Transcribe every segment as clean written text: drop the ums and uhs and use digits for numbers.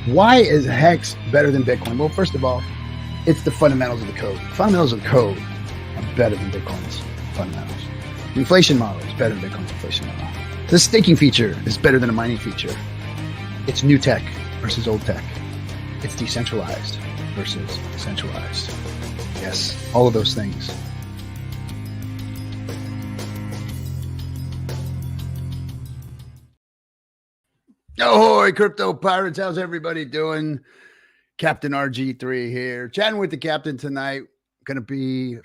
Why is Hex better than Bitcoin? Well, first of all, it's the fundamentals of the code. Fundamentals of the code are better than Bitcoin's fundamentals. The inflation model is better than Bitcoin's inflation model. The staking feature is better than a mining feature. It's new tech versus old tech. It's decentralized versus centralized. Yes, all of those things. Ahoy, crypto pirates. How's everybody doing? Captain RG3 here. Chatting with the captain tonight. Going to be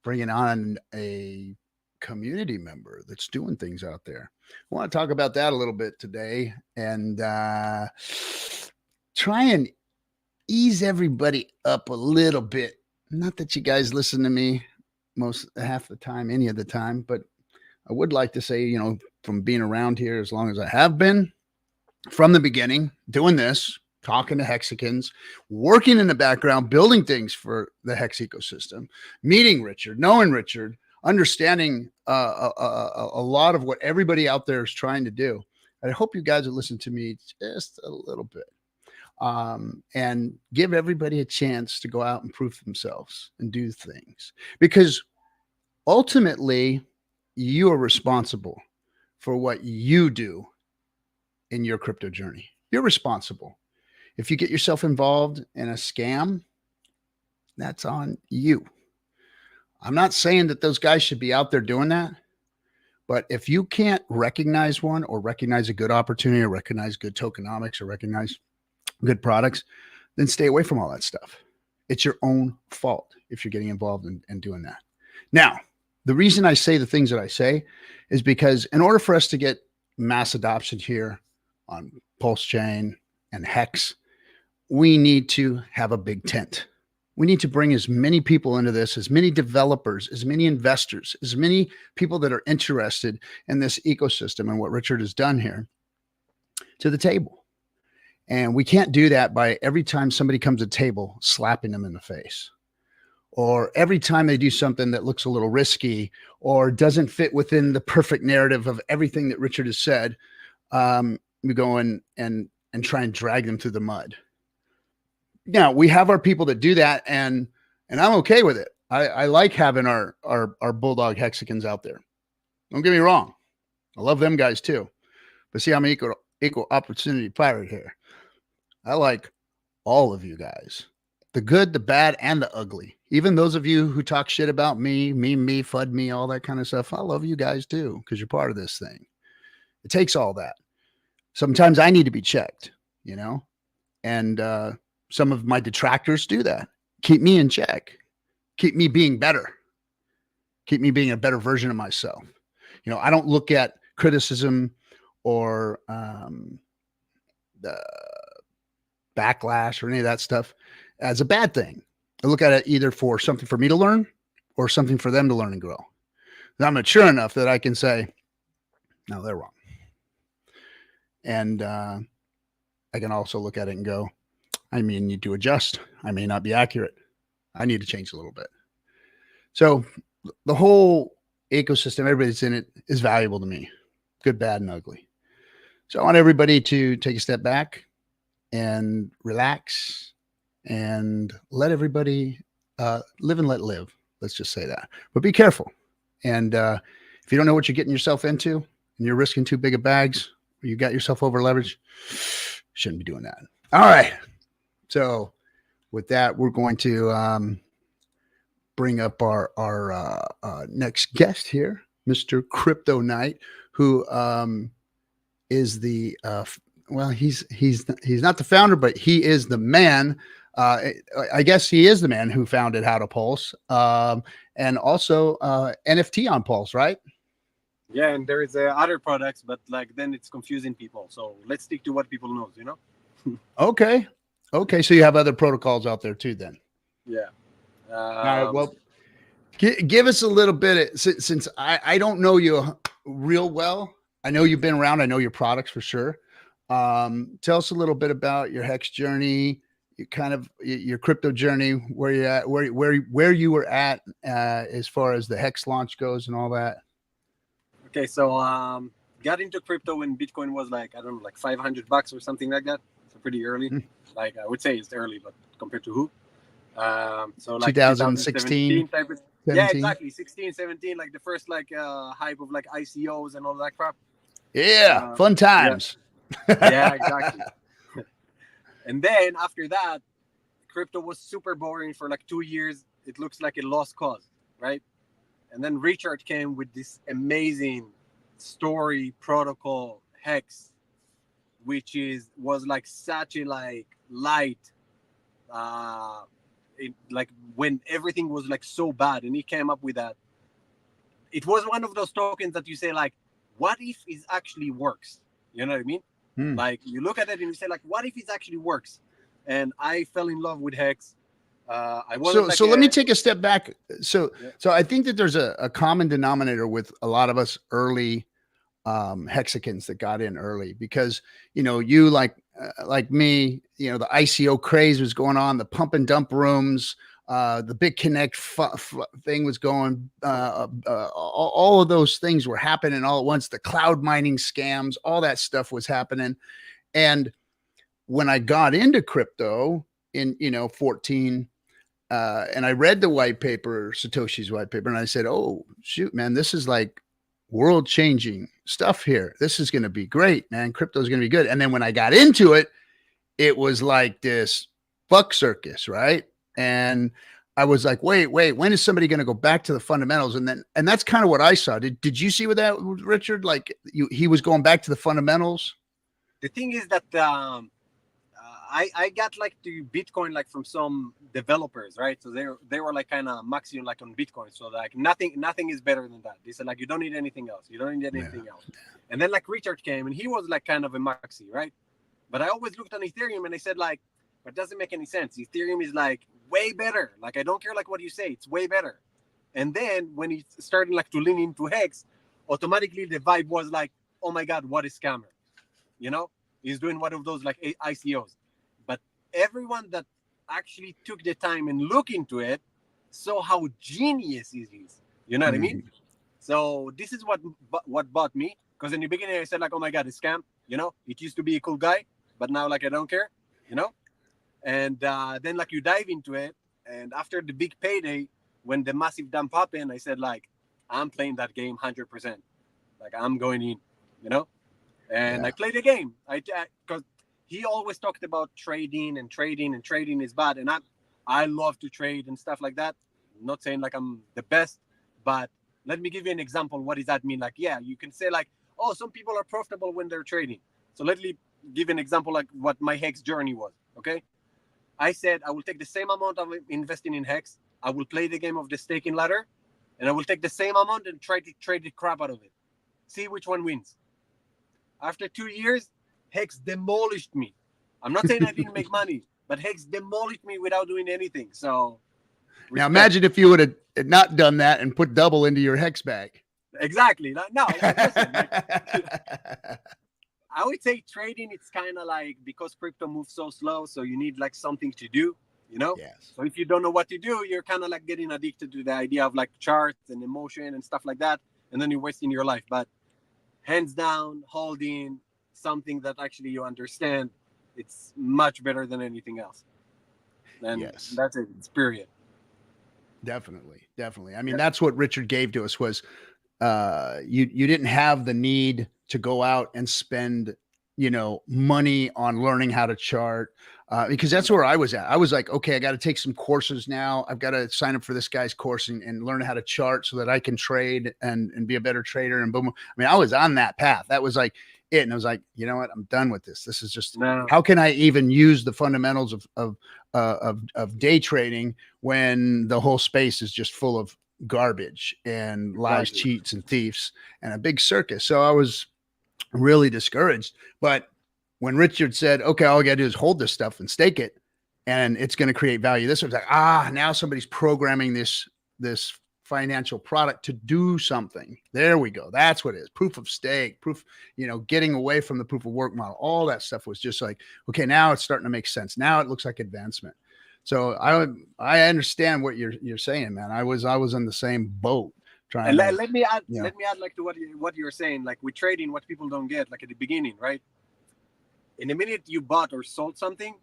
bringing on a community member that's doing things out there. I want to talk about that a little bit today and try and ease everybody up a little bit. Not that you guys listen to me half the time, any of the time, but I would like to say, you know, from being around here as long as I have been, from the beginning, doing this, talking to Hexicans, working in the background, building things for the Hex ecosystem, meeting Richard, knowing Richard, understanding a lot of what everybody out there is trying to do. I hope you guys will listen to me just a little bit and give everybody a chance to go out and prove themselves and do things. Because ultimately, you are responsible for what you do in your crypto journey. You're responsible. If you get yourself involved in a scam, that's on you. I'm not saying that those guys should be out there doing that, but if you can't recognize one or recognize a good opportunity or recognize good tokenomics or recognize good products, then stay away from all that stuff. It's your own fault if you're getting involved in doing that. Now, the reason I say the things that I say is because in order for us to get mass adoption here on PulseChain and Hex, we need to have a big tent. We need to bring as many people into this, as many developers, as many investors, as many people that are interested in this ecosystem and what Richard has done here to the table. And we can't do that by every time somebody comes to the table, slapping them in the face. Or every time they do something that looks a little risky or doesn't fit within the perfect narrative of everything that Richard has said, we go in and try and drag them through the mud. Now, we have our people that do that, and I'm okay with it. I like having our bulldog Hexicans out there. Don't get me wrong. I love them guys too. But see, I'm an equal opportunity pirate here. I like all of you guys. The good, the bad, and the ugly. Even those of you who talk shit about me, FUD me, all that kind of stuff. I love you guys too, because you're part of this thing. It takes all that. Sometimes I need to be checked, you know, and some of my detractors do that. Keep me in check. Keep me being better. Keep me being a better version of myself. You know, I don't look at criticism or the backlash or any of that stuff as a bad thing. I look at it either for something for me to learn or something for them to learn and grow. And I'm mature enough that I can say, no, they're wrong. And I can also look at it and go, I may need to adjust. I may not be accurate. I need to change a little bit. So the whole ecosystem, everybody's in it, is valuable to me, good, bad, and ugly. So I want everybody to take a step back and relax and let everybody live and let live. Let's just say that. But be careful. And if you don't know what you're getting yourself into and you're risking too big of bags, or you got yourself over leveraged, shouldn't be doing that. All right. So with that, we're going to bring up our next guest here, Mr. Crypto Knight, who is the well, he's not the founder, but he is the man. I guess he is the man who founded How to Pulse, and also NFT on Pulse, right? Yeah, and there is other products, but like then it's confusing people. So let's stick to what people know, you know? Okay. So you have other protocols out there too, then? Yeah. All right. Well, give us a little bit, since I don't know you real well. I know you've been around. I know your products for sure. Tell us a little bit about your Hex journey, your crypto journey, where you're at, where you were at as far as the Hex launch goes and all that. Okay, so got into crypto when Bitcoin was like, I don't know, like $500 or something like that. so pretty early. Like I would say it's early, but compared to who? So like 2016, 2017 type of, 17. yeah, exactly, 16, 17, like the first like hype of like ICOs and all that crap. Yeah, fun times. Yeah, exactly. And then after that, crypto was super boring for like 2 years. It looks like a lost cause, right? And then Richard came with this amazing story protocol Hex, which was like such a like light, like when everything was like so bad, and he came up with that. It was one of those tokens that you say like, what if it actually works? You know what I mean? Like you look at it and you say like, what if it actually works? And I fell in love with Hex. I wasn't so let me take a step back. So I think that there's a common denominator with a lot of us early Hexicans that got in early, because you like me, the ICO craze was going on, the pump and dump rooms, the big connect thing was going, all of those things were happening all at once. The cloud mining scams, all that stuff was happening. And when I got into crypto in 14, and I read the white paper, Satoshi's white paper, and I said, oh shoot, man, this is like world changing stuff here. This is going to be great, man. Crypto is going to be good. And then when I got into it, it was like this buck circus, right? And I was like, wait, when is somebody going to go back to the fundamentals? And that's kind of what I saw. Did you see with that, Richard? Like he was going back to the fundamentals. The thing is that I got like to Bitcoin like from some developers, right? So they were like kind of maxing like on Bitcoin. So like nothing is better than that. They said like you don't need anything else. You don't need anything else. And then like Richard came and he was like kind of a maxi, right? But I always looked on Ethereum and I said like, but it doesn't make any sense. Ethereum is like way better. Like I don't care like what you say, it's way better. And then when he started like to lean into Hex, automatically the vibe was like, oh my God, what a scammer. He's doing one of those like ICOs. But everyone that actually took the time and looked into it saw how genius it is. You know what I mean? So this is what bought me. Because in the beginning I said like, oh my God, a scam. It used to be a cool guy, but now like I don't care. And then like you dive into it, and after the big payday, when the massive dump happened, I said like, I'm playing that game 100%. Like I'm going in. And I played the game. Because he always talked about trading is bad. And I love to trade and stuff like that. I'm not saying like I'm the best, but let me give you an example. What does that mean? Like, yeah, you can say like, oh, some people are profitable when they're trading. So let me give an example like what my Hex journey was. Okay. I said I will take the same amount of investing in Hex. I will play the game of the staking ladder, and I will take the same amount and try to trade the crap out of it. See which one wins. After 2 years, Hex demolished me. I'm not saying I didn't make money, but Hex demolished me without doing anything. So respect. Now imagine if you would have not done that and put double into your Hex bag. Exactly. No, listen, I would say trading, it's kind of like, because crypto moves so slow, so you need like something to do, Yes. So if you don't know what to do, you're kind of like getting addicted to the idea of like charts and emotion and stuff like that, and then you're wasting your life. But hands down, holding something that actually you understand, it's much better than anything else. And that's it. It's period. Definitely. I mean, that's what Richard gave to us was you didn't have the need to go out and spend, money on learning how to chart, because that's where I was at. I was like, okay, I got to take some courses now. I've got to sign up for this guy's course and learn how to chart so that I can trade and be a better trader. And boom. I mean, I was on that path. That was like it. And I was like, you know what? I'm done with this. This is just, how can I even use the fundamentals of day trading when the whole space is just full of garbage and lies, cheats, and thieves, and a big circus. So I was really discouraged. But when Richard said, okay, all I got to do is hold this stuff and stake it, and it's going to create value, this was like, now somebody's programming this financial product to do something. There we go. That's what it is. Proof of stake, getting away from the proof of work model. All that stuff was just like, okay, now it's starting to make sense. Now it looks like advancement. So I understand what you're saying, man. I was in the same boat trying. And let me add like to what you're saying. Like with trading, what people don't get, like at the beginning, right? In the minute you bought or sold something,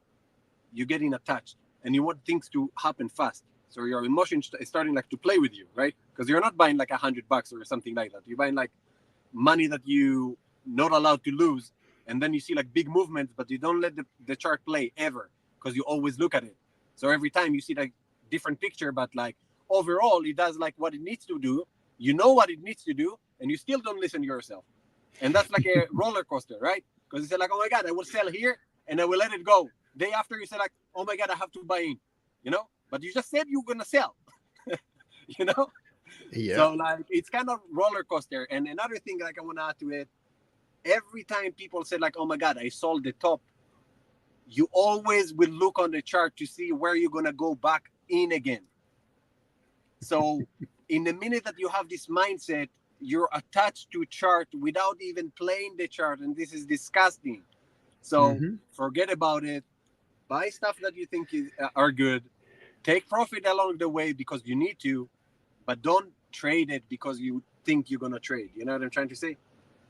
you're getting attached and you want things to happen fast. So your emotions is starting like to play with you, right? Because you're not buying like $100 or something like that. You're buying like money that you not allowed to lose. And then you see like big movements, but you don't let the chart play ever because you always look at it. So every time you see like different picture, but like overall it does like what it needs to do. You know what it needs to do, and you still don't listen to yourself. And that's like a roller coaster, right? Because you say like, oh my God, I will sell here and I will let it go. Day after you say like, oh my God, I have to buy in, you know? But you just said you're gonna sell, you know? Yeah. So like it's kind of roller coaster. And another thing like I want to add to it, every time people say like, oh my God, I sold the top, you always will look on the chart to see where you're gonna go back in again. So in the minute that you have this mindset, you're attached to chart without even playing the chart, and this is disgusting. So forget about it. Buy stuff that you think are good. Take profit along the way because you need to, but don't trade it because you think you're gonna trade. You know what I'm trying to say?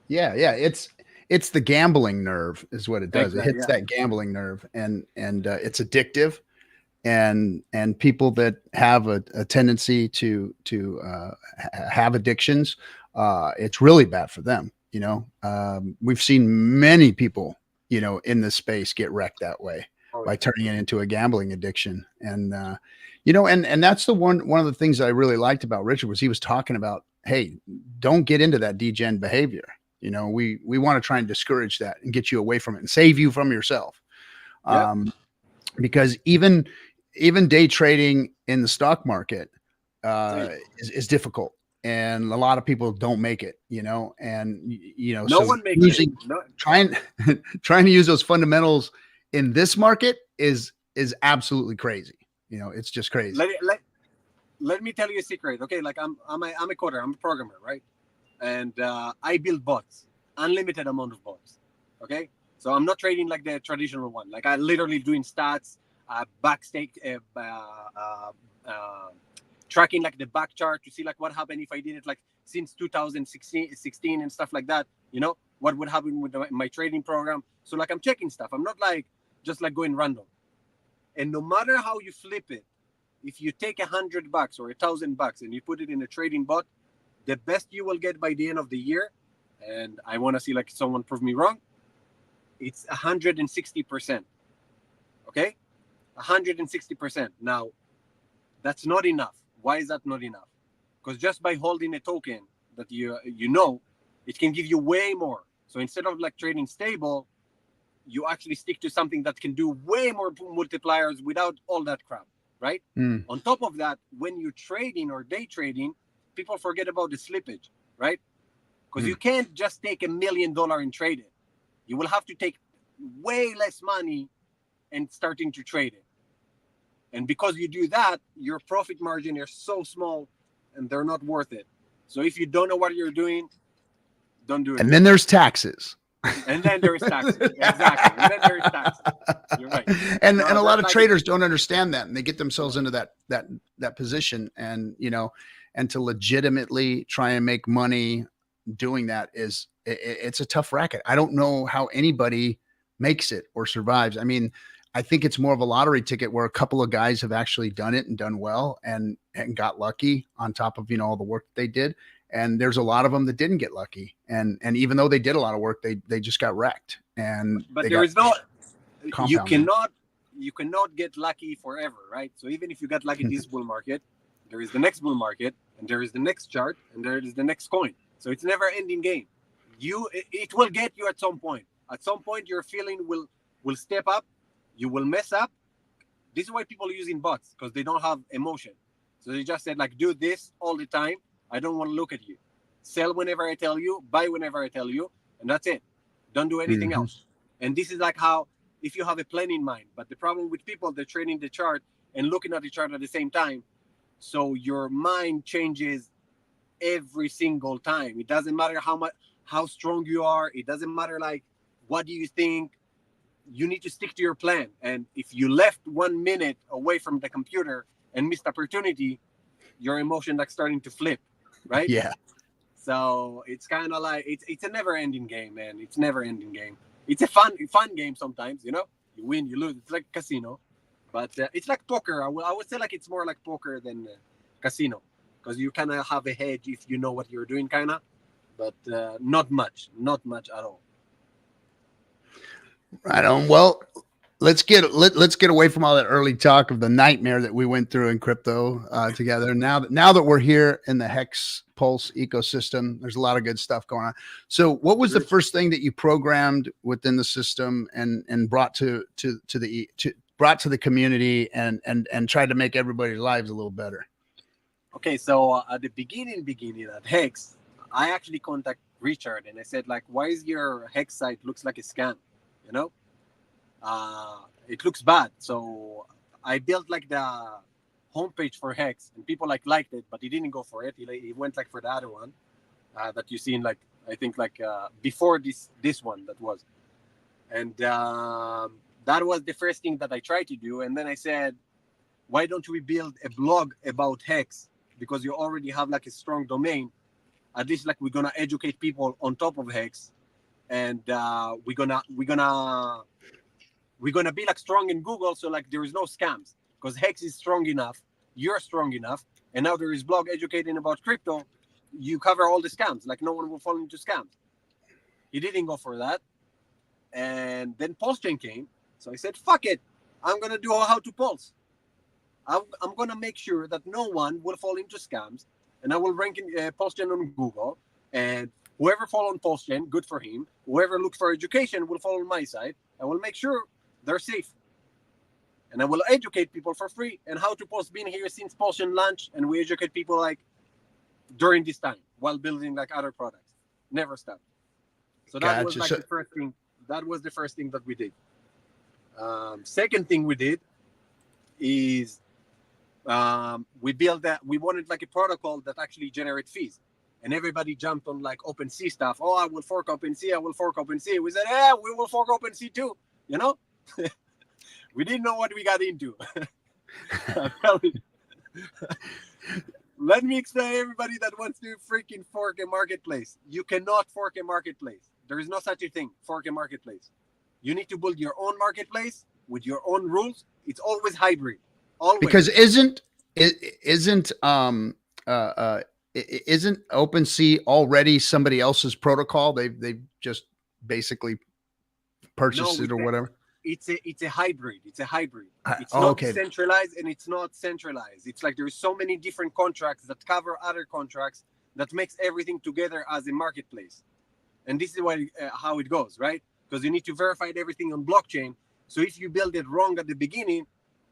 Yeah, yeah. It's the gambling nerve is what it does. It Exactly. hits that gambling nerve, and it's addictive. And people that have a tendency to have addictions, it's really bad for them. You know, we've seen many people, you know, in this space get wrecked that way Oh, by turning it into a gambling addiction. And you know, and that's the one of the things that I really liked about Richard was he was talking about, hey, don't get into that degen behavior. You know, we want to try and discourage that and get you away from it and save you from yourself. yeah. Because even day trading in the stock market is difficult, and a lot of people don't make it. You know, and you know, No so one makes it. using No. trying trying to use those fundamentals in this market is absolutely crazy. You know, it's just crazy. Let me tell you a secret. Okay, like I'm a coder. I'm a programmer, right? And I build bots, unlimited amount of bots. Okay, so I'm not trading like the traditional one. Like I literally doing stats, backstake, tracking like the back chart to see like what happened if I did it like since 2016 and stuff like that. You know what would happen with my trading program. So like I'm checking stuff. I'm not like just like going random. And no matter how you flip it, if you take $100 or $1,000 and you put it in a trading bot, the best you will get by the end of the year, and I want to see like someone prove me wrong, it's 160%. Okay, 160%. Now, that's not enough. Why is that not enough? Because just by holding a token that you know, it can give you way more. So instead of like trading stable, you actually stick to something that can do way more multipliers without all that crap, right? On top of that, when you're trading or day trading, people forget about the slippage, right? Because you can't just take $1 million and trade it. You will have to take way less money and starting to trade it. And because you do that, your profit margin is so small and they're not worth it. So if you don't know what you're doing, don't do it. And then there's taxes. And then there is taxes. Exactly. And then there is taxes. You're right. And No, a lot of like, traders don't understand that, and they get themselves into that position. And you know, and to legitimately try and make money doing that it's a tough racket. I don't know how anybody makes it or survives. I mean, I think it's more of a lottery ticket where a couple of guys have actually done it and done well and got lucky on top of, you know, all the work they did. And there's a lot of them that didn't get lucky. And even though they did a lot of work, they just got wrecked. And but there is no, you compounded. cannot get lucky forever, right? So even if you got lucky this bull market, there is the next bull market, and there is the next chart, and there is the next coin. So it's never ending game. It will get you at some point. At some point, your feeling will step up. You will mess up. This is why people are using bots, because they don't have emotion. So they just said like, do this all the time. I don't want to look at you. Sell whenever I tell you, buy whenever I tell you, and that's it. Don't do anything else. And this is like how, if you have a plan in mind. But the problem with people, they're trading the chart and looking at the chart at the same time. So your mind changes every single time. It doesn't matter how strong you are. It doesn't matter like what do you think. You need to stick to your plan. And if you left 1 minute away from the computer and missed opportunity, your emotion like starting to flip, right? Yeah. So it's kind of like it's a never ending game, man. It's never ending game. It's a fun game sometimes. You know, you win, you lose. It's like casino, but it's like poker. I would say like it's more like poker than casino, because you kind of have a hedge if you know what you're doing, kind of, but not much at all. Right on. Well, let's get away from all that early talk of the nightmare that we went through in crypto together. Now that we're here in the Hex Pulse ecosystem, there's a lot of good stuff going on. So, what was the first thing that you programmed within the system and brought to the community and tried to make everybody's lives a little better? Okay, so at the beginning at Hex, I actually contacted Richard and I said like, why is your Hex site looks like a scam? You know, it looks bad. So I built like the homepage for Hex, and people like liked it, but he didn't go for it. He went like for the other one that you seen, like I think like before this one that was, and that was the first thing that I tried to do. And then I said, why don't we build a blog about Hex, because you already have like a strong domain. At least like we're gonna educate people on top of Hex, and we're gonna be like strong in Google, so like there is no scams, because Hex is strong enough, you're strong enough, and now there is blog educating about crypto. You cover all the scams, like no one will fall into scams. He didn't go for that, and then PulseChain came, so I said, fuck it, I'm gonna do how to pulse. I'm gonna make sure that no one will fall into scams, and I will rank in PulseChain on Google, and whoever fall on PulseChain, good for him. Whoever looks for education will fall on my side. I will make sure they're safe, and I will educate people for free. And how to post been here since PulseChain launch, and we educate people like during this time while building like other products. Never stop. So that was like the first thing. That was the first thing that we did. Second thing we did is we built that. We wanted like a protocol that actually generate fees. And everybody jumped on like OpenSea stuff. Oh, I will fork OpenSea. I will fork OpenSea. We said, yeah, we will fork OpenSea too. You know, we didn't know what we got into. Let me explain to everybody that wants to freaking fork a marketplace. You cannot fork a marketplace. There is no such a thing. Fork a marketplace. You need to build your own marketplace with your own rules. It's always hybrid. Always. Because isn't OpenSea already somebody else's protocol? They've just basically purchased it or whatever. It's a hybrid. It's a hybrid. It's not decentralized and it's not centralized. It's like there's so many different contracts that cover other contracts that makes everything together as a marketplace. And this is how it goes, right? Because you need to verify everything on blockchain. So if you build it wrong at the beginning,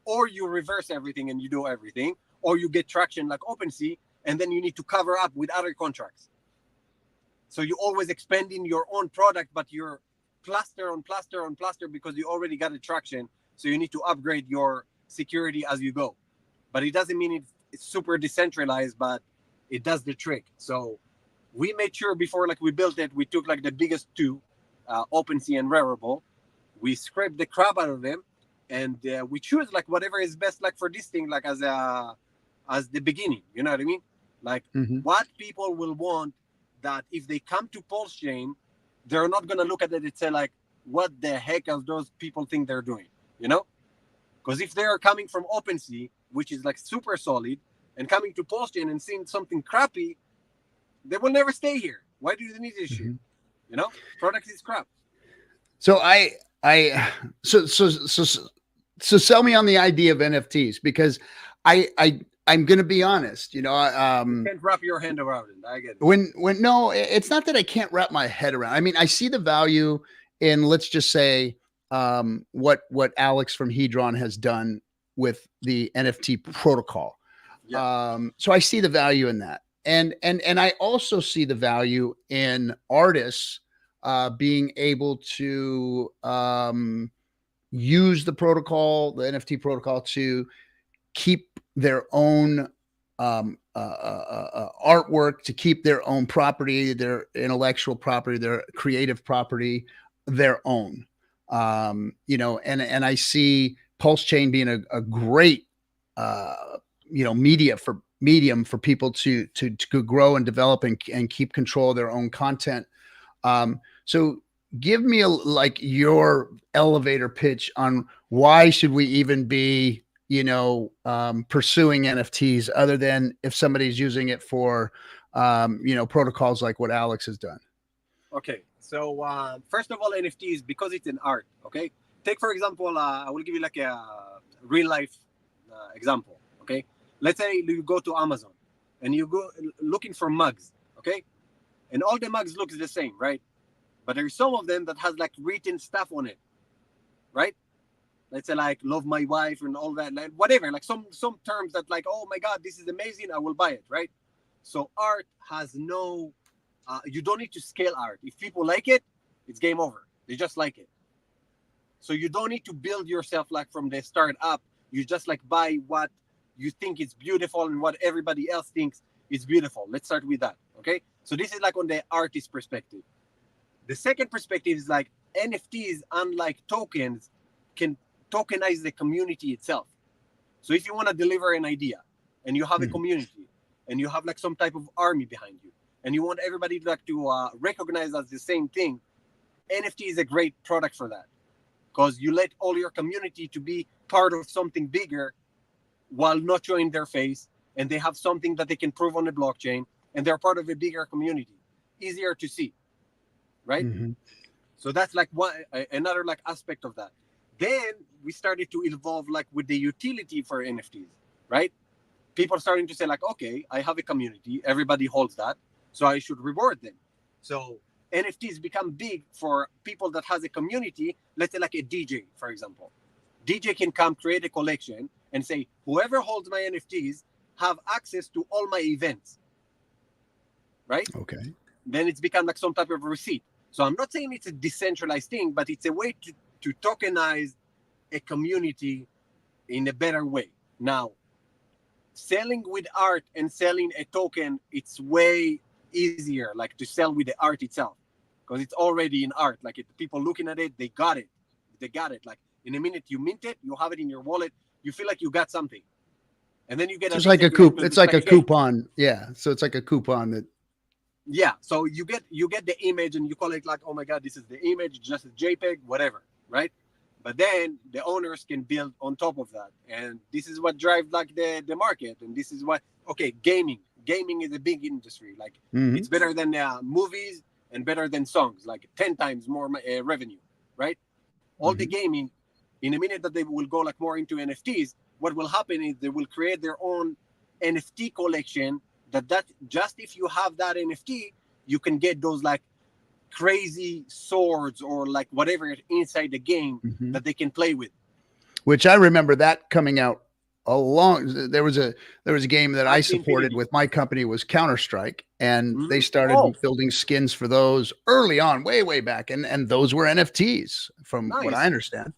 or you reverse everything and you do everything, or you get traction like OpenSea, and then you need to cover up with other contracts. So you're always expanding your own product, but you're plaster on plaster on plaster because you already got a traction. So you need to upgrade your security as you go. But it doesn't mean it's super decentralized, but it does the trick. So we made sure before like we built it, we took like the biggest two, OpenSea and Rarible. We scraped the crap out of them, and we choose like whatever is best like for this thing, like as the beginning. You know what I mean? Like what people will want, that if they come to PulseChain, they're not gonna look at it and say like, what the heck are those people think they're doing? You know? Because if they are coming from OpenSea, which is like super solid, and coming to PulseChain and seeing something crappy, they will never stay here. Why do you need this shit? You know, product is crap. So so sell me on the idea of NFTs, because I'm going to be honest, you know, you can't wrap your hand around it. I get it. When no, it's not that I can't wrap my head around. I mean, I see the value in, let's just say, what Alex from Hedron has done with the NFT protocol. Yeah. So I see the value in that. And I also see the value in artists being able to use the protocol, the NFT protocol, to keep their own artwork, to keep their own property, their intellectual property, their creative property, their own. You know, and I see PulseChain being a great you know, medium for people to grow and develop and keep control of their own content. So give me like your elevator pitch on why should we even be, pursuing NFTs other than if somebody's using it for, protocols like what Alex has done. Okay, so first of all, NFTs, because it's an art. Okay, take for example, I will give you like a real life example. Okay, let's say you go to Amazon and you go looking for mugs. Okay, and all the mugs looks the same, right? But there's some of them that has like written stuff on it, right? Let's say like love my wife and all that, like whatever, like some terms that like, oh my god, this is amazing, I will buy it, right? So art has no you don't need to scale art. If people like it, it's game over. They just like it. So you don't need to build yourself like from the start up. You just like buy what you think is beautiful and what everybody else thinks is beautiful. Let's start with that. Okay. So this is like on the artist perspective. The second perspective is like NFTs, unlike tokens, can tokenize the community itself. So if you want to deliver an idea and you have a community and you have like some type of army behind you, and you want everybody like to recognize as the same thing, NFT is a great product for that, because you let all your community to be part of something bigger while not showing their face, and they have something that they can prove on the blockchain, and they're part of a bigger community, easier to see, right? So that's like another like aspect of that. Then we started to evolve like with the utility for NFTs, right? People are starting to say like, okay, I have a community, everybody holds that, so I should reward them. So NFTs become big for people that has a community. Let's say like a DJ, for example. DJ can come create a collection and say, whoever holds my NFTs have access to all my events, right? Okay. Then it's become like some type of receipt. So I'm not saying it's a decentralized thing, but it's a way to tokenize a community in a better way. Now, selling with art and selling a token, it's way easier, like to sell with the art itself, because it's already in art. Like if people looking at it, they got it. Like in a minute you mint it, you have it in your wallet, you feel like you got something, and then you get it's like a coup. It's like a coupon. Yeah. So it's like a coupon that. Yeah. So you get the image and you call it like, oh my god, this is the image, just a JPEG, whatever, right? But then the owners can build on top of that, and this is what drives like the market. And this is what, okay, gaming is a big industry. Like it's better than movies and better than songs, like 10 times more revenue, right? All the gaming, in a minute that they will go like more into NFTs, what will happen is they will create their own NFT collection. That just if you have that NFT, you can get those like crazy swords or like whatever inside the game that they can play with. Which I remember that coming out there was a game that I supported with my company was Counter-Strike, and they started building skins for those early on, way back, and those were NFTs from what I understand.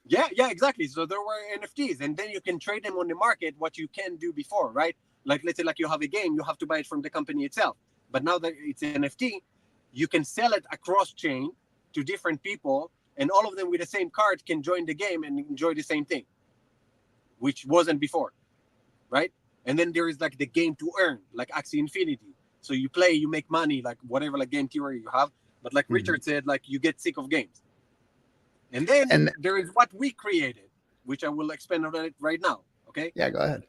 Yeah, exactly. So there were NFTs, and then you can trade them on the market, what you can do before, right? Like let's say like you have a game, you have to buy it from the company itself. But now that it's an NFT, you can sell it across chain to different people, and all of them with the same card can join the game and enjoy the same thing, which wasn't before, right? And then there is like the game to earn, like Axie Infinity. So you play, you make money, like whatever like game theory you have. But like Richard said, like you get sick of games. And then there is what we created, which I will expand on it right now. Okay. Yeah, go ahead.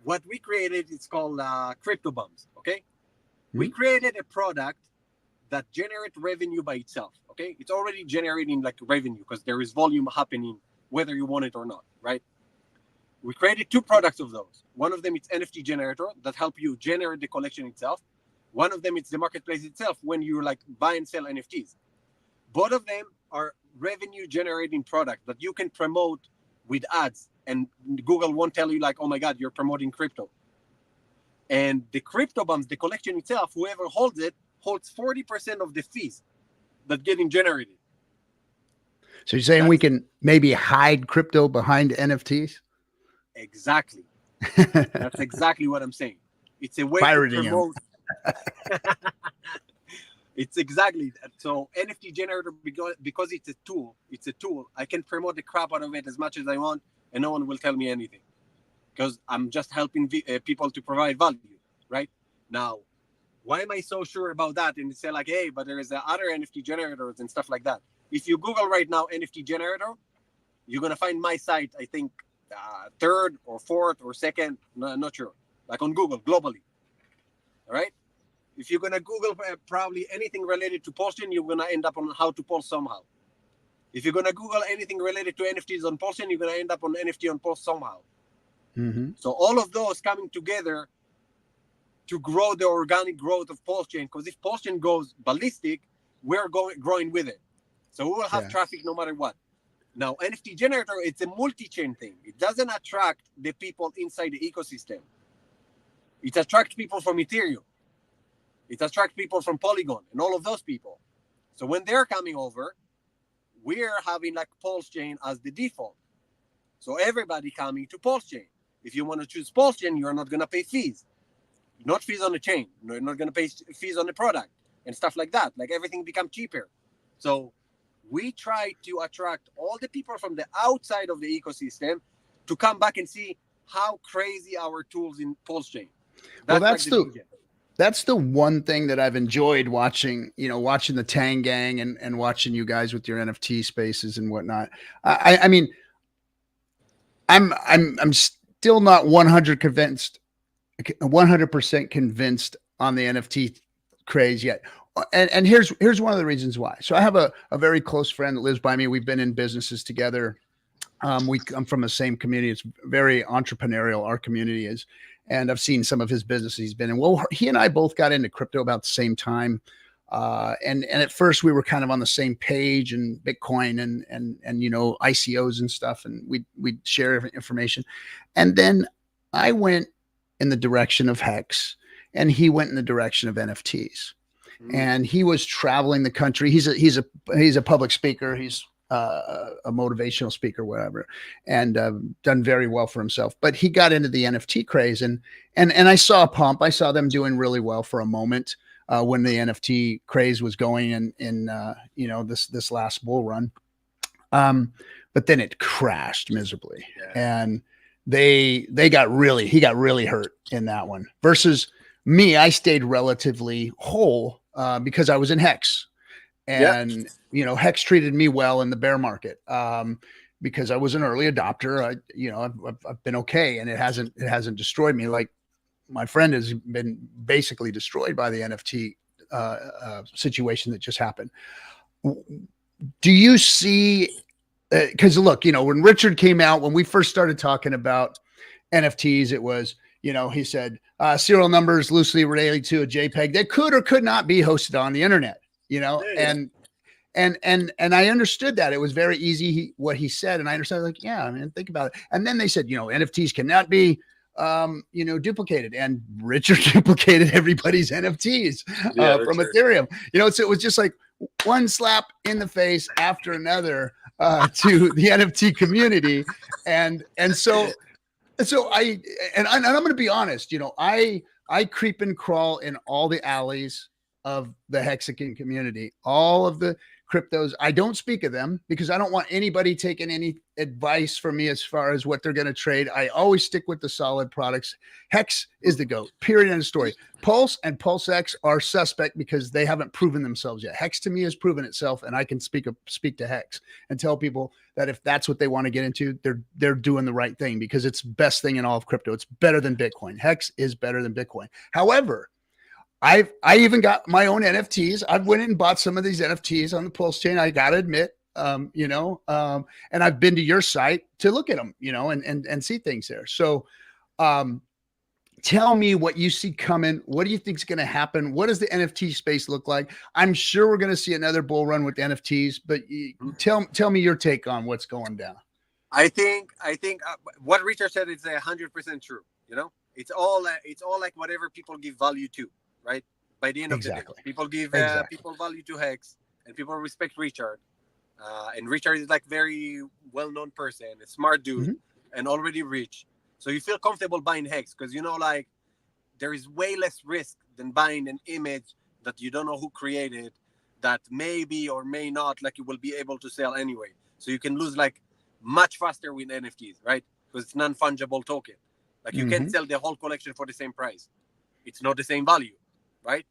What we created, it's called Crypto Bums. Okay. We created a product that generates revenue by itself. Okay. It's already generating like revenue because there is volume happening, whether you want it or not, right? We created two products of those. One of them is NFT generator that help you generate the collection itself. One of them is the marketplace itself when you like buy and sell NFTs. Both of them are revenue generating product that you can promote with ads, and Google won't tell you like, oh my god, you're promoting crypto. And the Crypto Bums, the collection itself, whoever holds it holds 40% of the fees that getting generated. So you're saying we can maybe hide crypto behind NFTs? Exactly. That's exactly what I'm saying. It's a way to promote. It's exactly that. So NFT generator, because it's a tool. I can promote the crap out of it as much as I want, and no one will tell me anything, because I'm just helping people to provide value. Right now, Why am I so sure about that? And they say like, hey, but there is other NFT generators and stuff like that. If you Google right now NFT generator, you're gonna find my site. I think third or fourth or second, no, not sure. Like on Google globally. All right. If you're gonna Google probably anything related to PulseChain, you're gonna end up on how to Pulse somehow. If you're gonna Google anything related to NFTs on PulseChain, you're gonna end up on NFT on Pulse somehow. Mm-hmm. So all of those coming together to grow the organic growth of PulseChain. Because if PulseChain goes ballistic, we're growing with it. So we will have traffic no matter what. Now, NFT generator, it's a multi-chain thing. It doesn't attract the people inside the ecosystem. It attracts people from Ethereum. It attracts people from Polygon and all of those people. So when they're coming over, we're having like PulseChain as the default. So everybody coming to PulseChain. If you want to choose PulseChain, you're not going to pay fees. Not fees on the chain. No, you're not going to pay fees on the product and stuff like that. Like everything becomes cheaper. So we try to attract all the people from the outside of the ecosystem to come back and see how crazy our tools in PulseChain. That's the one thing that I've enjoyed watching, watching the Tang Gang and watching you guys with your NFT spaces and whatnot. I mean, I'm still not 100% convinced on the NFT craze yet. And here's one of the reasons why. So I have a very close friend that lives by me. We've been in businesses together. We come from the same community. It's very entrepreneurial. Our community is, and I've seen some of his businesses he's been in. Well, he and I both got into crypto about the same time. And at first we were kind of on the same page and Bitcoin and ICOs and stuff. And we'd share information. And then I went in the direction of Hex and he went in the direction of NFTs. And he was traveling the country. He's a public speaker. He's a motivational speaker, whatever, and done very well for himself. But he got into the NFT craze, and I saw a pump. I saw them doing really well for a moment when the NFT craze was going in this last bull run. But then it crashed miserably, and he got really hurt in that one. Versus me, I stayed relatively whole. Because I was in Hex and, Hex treated me well in the bear market because I was an early adopter. I've been okay. And it hasn't destroyed me. Like my friend has been basically destroyed by the NFT situation that just happened. Do you see, because look, when Richard came out, when we first started talking about NFTs, it was, he said serial numbers loosely related to a JPEG that could or could not be hosted on the internet, and I understood that. It was very easy what he said. And I understood, like, yeah, I mean, think about it. And then they said, NFTs cannot be, duplicated, and Richard duplicated everybody's NFTs from Ethereum, so it was just like one slap in the face after another to the NFT community. And so I'm going to be honest, I creep and crawl in all the alleys of the Hexican community, all of the cryptos. I don't speak of them because I don't want anybody taking any advice from me as far as what they're going to trade. I always stick with the solid products. Hex is the GOAT, period, end of story. Pulse and PulseX are suspect because they haven't proven themselves yet. Hex to me has proven itself, and I can speak to Hex and tell people that if that's what they want to get into, they're doing the right thing because it's the best thing in all of crypto. It's better than Bitcoin. Hex is better than Bitcoin. However, I even got my own NFTs. I've went in and bought some of these NFTs on the PulseChain. I got to admit, and I've been to your site to look at them, and see things there. So, tell me what you see coming. What do you think is going to happen? What does the NFT space look like? I'm sure we're going to see another bull run with NFTs, but tell me your take on what's going down. I think what Richard said is 100% true. It's all like whatever people give value to. Right, by the end of the day, people give people value to Hex, and people respect Richard. And Richard is like very well-known person, a smart dude, and already rich. So you feel comfortable buying Hex because like there is way less risk than buying an image that you don't know who created, that maybe or may not like you will be able to sell anyway. So you can lose like much faster with NFTs, right? Because it's non-fungible token. Like you can't sell the whole collection for the same price. It's not the same value. right?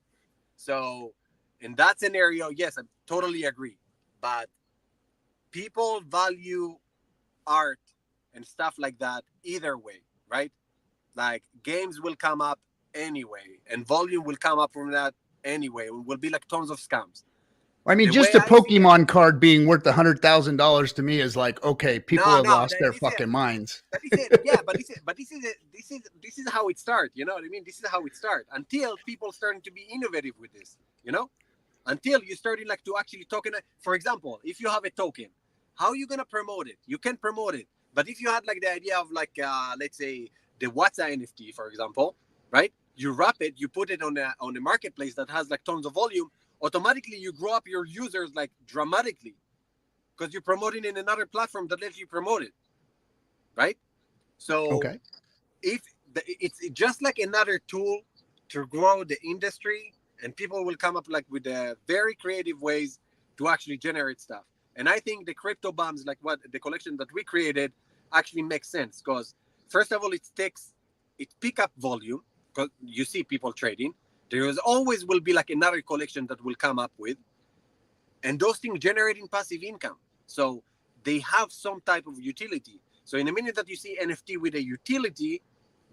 So in that scenario, yes, I totally agree. But people value art and stuff like that either way, right? Like games will come up anyway, and volume will come up from that anyway. It will be like tons of scams. I mean, The way just a I see it, Pokemon card being worth $100,000 to me is like, okay, people no, have no, lost their fucking minds. but this is yeah, this is how it starts. You know what I mean? This is how it starts until people starting to be innovative with this. You know, until you starting like to actually token. For example, if you have a token, how are you gonna promote it? You can promote it, but if you had like the idea of like let's say the WhatsApp NFT, for example, right? You wrap it, you put it on a marketplace that has like tons of volume. Automatically, you grow up your users like dramatically because you're promoting in another platform that lets you promote it, right? So Okay. if it's just like another tool to grow the industry, and people will come up like with very creative ways to actually generate stuff. And I think the crypto bombs, like what the collection that we created, actually makes sense because first of all, it pick up volume because you see people trading. There is always will be like another collection that will come up with, and those things generating passive income. So they have some type of utility. So in a minute that you see NFT with a utility,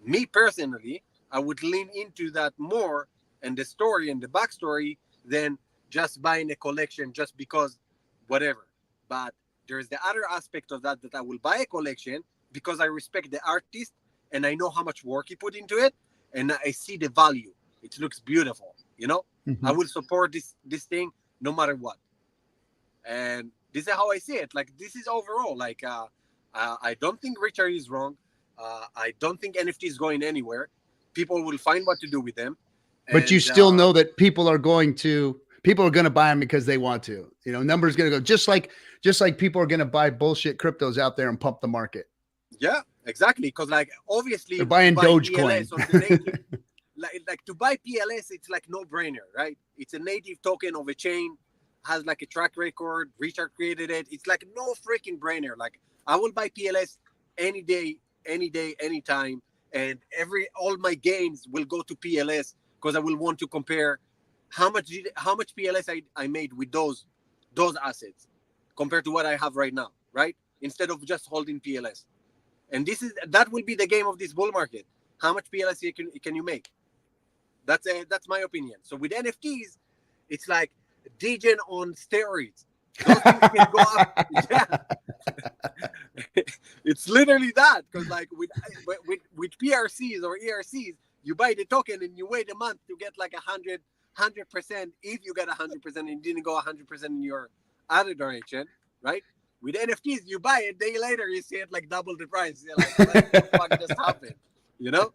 me personally, I would lean into that more and the story and the backstory than just buying a collection just because whatever. But there's the other aspect of that I will buy a collection because I respect the artist and I know how much work he put into it and I see the value. It looks beautiful, you know? I will support this thing no matter what. And this is how I see it. Like this is overall. Like I don't think Richard is wrong. I don't think NFT is going anywhere. People will find what to do with them. But you And still know that people are going to buy them because they want to. You know, numbers going to go just like people are going to buy bullshit cryptos out there and pump the market. Yeah, exactly. Because like obviously they're buying Dogecoin. PLS on the native, like to buy PLS, it's like no brainer, right? It's a native token of a chain, has like a track record. Richard created it. It's like no freaking brainer. Like I will buy PLS any day, anytime, and all my gains will go to PLS because I will want to compare how much PLS I made with those assets compared to what I have right now, right? Instead of just holding PLS. And that will be the game of this bull market. How much PLS can you make? That's my opinion. So with NFTs, it's like degen on steroids. Those things can go up. Yeah. It's literally that because like with PRCs or ERCs, you buy the token and you wait a month to get like 100%. If you get 100% and didn't go 100% in your other direction, right? With NFTs, you buy it, day later you see it like double the price. You're like, what the fuck just happened? You know?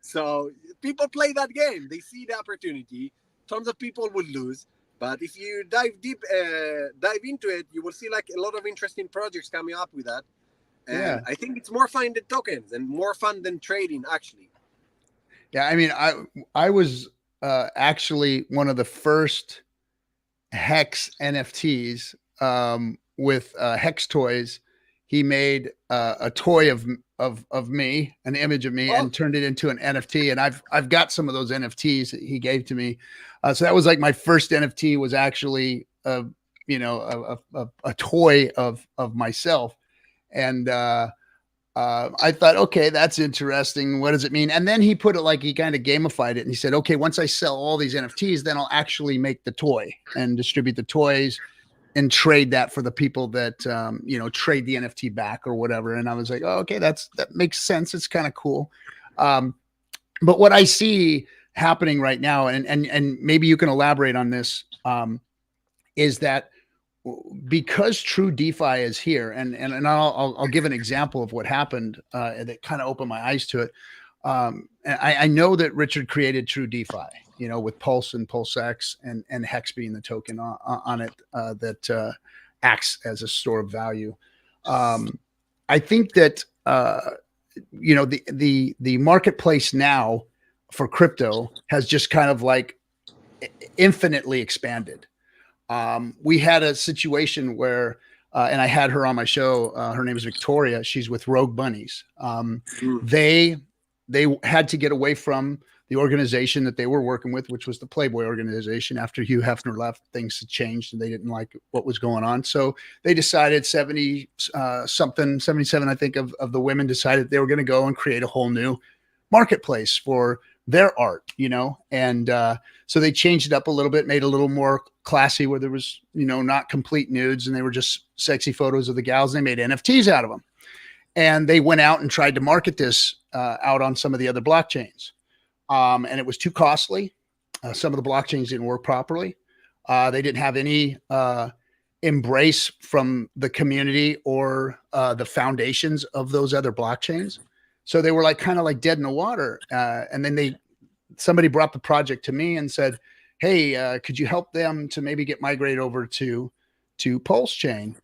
So people play that game. They see the opportunity. Tons of people will lose. But if you dive into it, you will see like a lot of interesting projects coming up with that. And yeah. I think it's more fun than tokens and more fun than trading, actually. Yeah, I mean, I was actually one of the first Hex NFTs with Hex Toys. He made a toy of me, an image of me, and turned it into an NFT. And I've got some of those NFTs that he gave to me. So that was like my first NFT was actually a toy of myself. And I thought, okay, that's interesting. What does it mean? And then he put it like he kind of gamified it. And he said, okay, once I sell all these NFTs, then I'll actually make the toy and distribute the toys and trade that for the people that, trade the NFT back or whatever. And I was like, oh, okay, that makes sense. It's kind of cool. But what I see happening right now, and maybe you can elaborate on this, is that because true DeFi is here, and I'll give an example of what happened that kind of opened my eyes to it. I know that Richard created true DeFi, with Pulse and PulseX and Hex being the token on it that acts as a store of value. I think that the marketplace now for crypto has just kind of like infinitely expanded. We had a situation where, and I had her on my show. Her name is Victoria. She's with Rogue Bunnies. They had to get away from the organization that they were working with, which was the Playboy organization. After Hugh Hefner left, things had changed and they didn't like what was going on. So they decided 77, I think, of the women decided they were going to go and create a whole new marketplace for their art, and so they changed it up a little bit, made it a little more classy, where there was, not complete nudes and they were just sexy photos of the gals. And they made NFTs out of them. And they went out and tried to market this out on some of the other blockchains. And it was too costly. Some of the blockchains didn't work properly. They didn't have any embrace from the community or the foundations of those other blockchains. So they were kind of dead in the water. And then somebody brought the project to me and said, hey, could you help them to maybe get migrated over to PulseChain?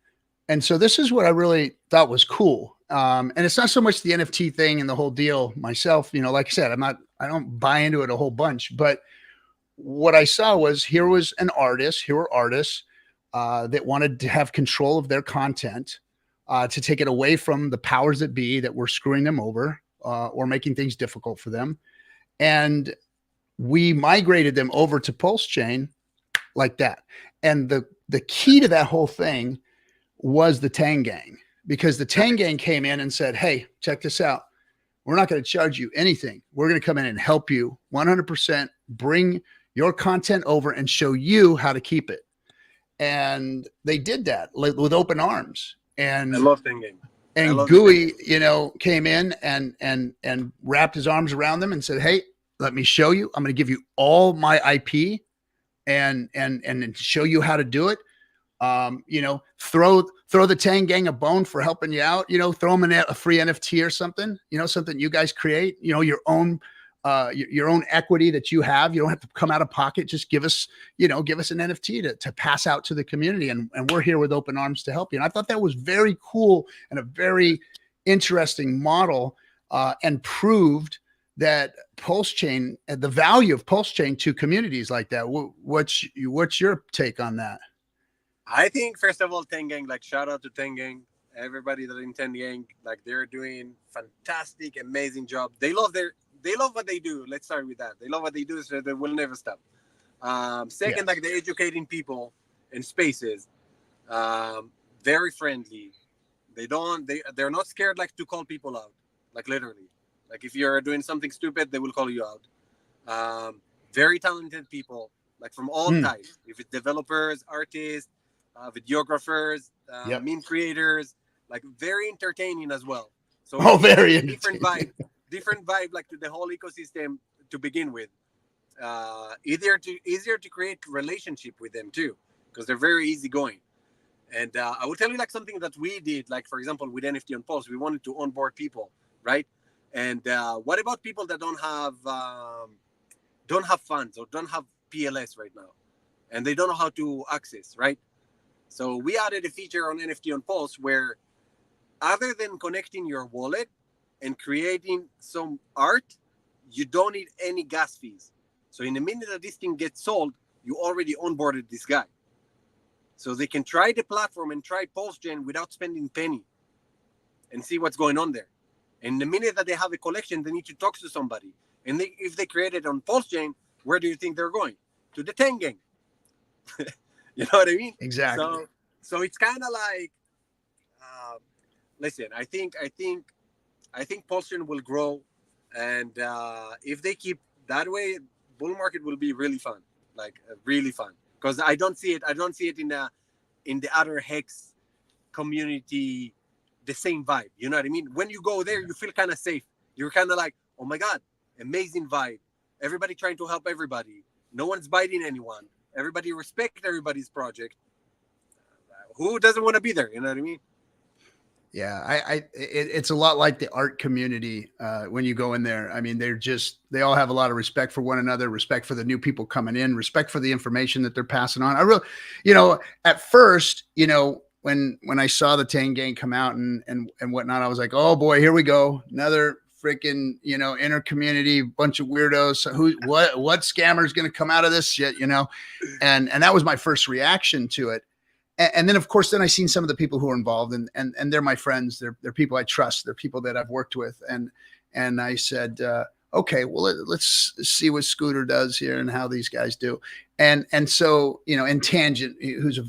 And so this is what I really thought was cool. And it's not so much the NFT thing and the whole deal myself, like I said, I don't buy into it a whole bunch, but what I saw was here were artists that wanted to have control of their content, to take it away from the powers that be that were screwing them over, or making things difficult for them. And we migrated them over to PulseChain like that. And the key to that whole thing was the Tang Gang, because the Tang Gang came in and said, hey, check this out. We're not going to charge you anything. We're going to come in and help you 100%, bring your content over and show you how to keep it. And they did that with open arms. And I love Tang Gang. And Gooey, came in and wrapped his arms around them and said, hey, let me show you. I'm going to give you all my IP and show you how to do it. Throw the Tang Gang a bone for helping you out, throw them a free NFT or something, something you guys create, your own equity that you have. You don't have to come out of pocket. Just give us an NFT to pass out to the community. And we're here with open arms to help you. And I thought that was very cool and a very interesting model, and proved that PulseChain, the value of PulseChain to communities like that. What's your take on that? I think, first of all, Tang Gang, shout out to Tang Gang, everybody that in Tang Gang, they're doing fantastic, amazing job. They love what they do. Let's start with that. They love what they do, so they will never stop. Second, Yes. they're educating people in spaces, very friendly. They're not scared to call people out, literally. If you're doing something stupid, they will call you out. Very talented people, from all types. If it's developers, artists, videographers, Yep. meme creators, very entertaining as well. So very different vibe to the whole ecosystem to begin with. Easier to create relationship with them too, because they're very easygoing. And I will tell you something that we did, for example, with NFT on Pulse, we wanted to onboard people, right? And what about people that don't have funds or don't have PLS right now, and they don't know how to access, right? So we added a feature on NFT on Pulse where, other than connecting your wallet and creating some art, you don't need any gas fees. So in the minute that this thing gets sold, you already onboarded this guy. So they can try the platform and try PulseChain without spending a penny and see what's going on there. And the minute that they have a collection, they need to talk to somebody. And if they create it on PulseChain, where do you think they're going? To the Tang Gang. You know what I mean? Exactly. So it's kind of listen, I think PulseChain will grow, and if they keep that way, bull market will be really fun, really fun. Because I don't see it in the other Hex community, the same vibe. You know what I mean? When you go there, you feel kind of safe. You're kind of oh my God, amazing vibe. Everybody trying to help everybody. No one's biting anyone. Everybody respect everybody's project. Who doesn't want to be there? You know what I mean? Yeah, it's a lot like the art community. When you go in there, I mean, they all have a lot of respect for one another, respect for the new people coming in, respect for the information that they're passing on. I really, at first, when I saw the Tang Gang come out and whatnot, I was like, oh boy, here we go. Another freaking, inner community, bunch of weirdos. What scammer is going to come out of this shit, and that was my first reaction to it. And then, of course, I seen some of the people who are involved, and they're my friends. They're people I trust. They're people that I've worked with. And I said, okay, well, let's see what Scooter does here and how these guys do. And so, you know, and Tangent, who's a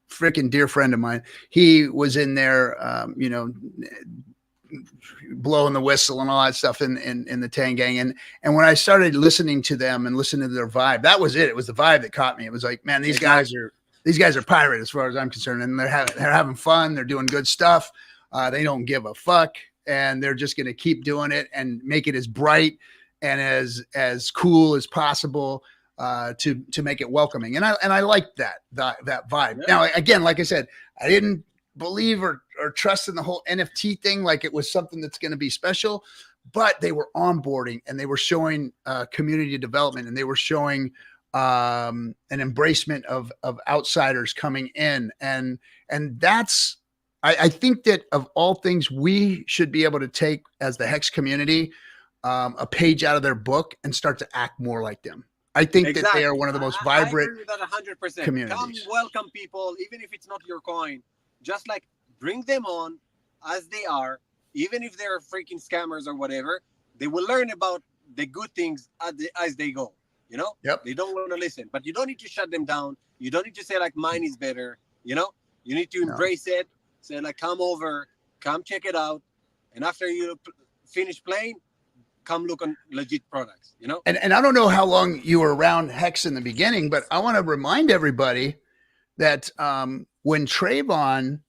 freaking dear friend of mine, he was in there, you know, blowing the whistle and all that stuff in the Tang Gang. And when I started listening to them and listening to their vibe, that was it. It was the vibe that caught me. It was like, man, these guys are pirate as far as I'm concerned. And they're having fun. They're doing good stuff. They don't give a fuck. And they're just going to keep doing it and make it as bright and as cool as possible to make it welcoming. And I liked that vibe. Yeah. Now, again, like I said, I didn't believe or trust in the whole NFT thing like it was something that's going to be special, but they were onboarding and they were showing community development, and they were showing an embracement of outsiders coming in, and that's I think that of all things, we should be able to take as the Hex community a page out of their book and start to act more like them. I think that they are one of the most vibrant I agree with that 100%. communities. Come welcome people, even if it's not your coin. Just like bring them on as they are, even if they're freaking scammers or whatever. They will learn about the good things as they go. You know, They don't want to listen, but you don't need to shut them down. You don't need to say like mine is better. You know, you need to embrace it. Say like, come over, come check it out, and after you finish playing, come look on legit products. You know. And I don't know how long you were around Hex in the beginning, but I want to remind everybody that when Trayvon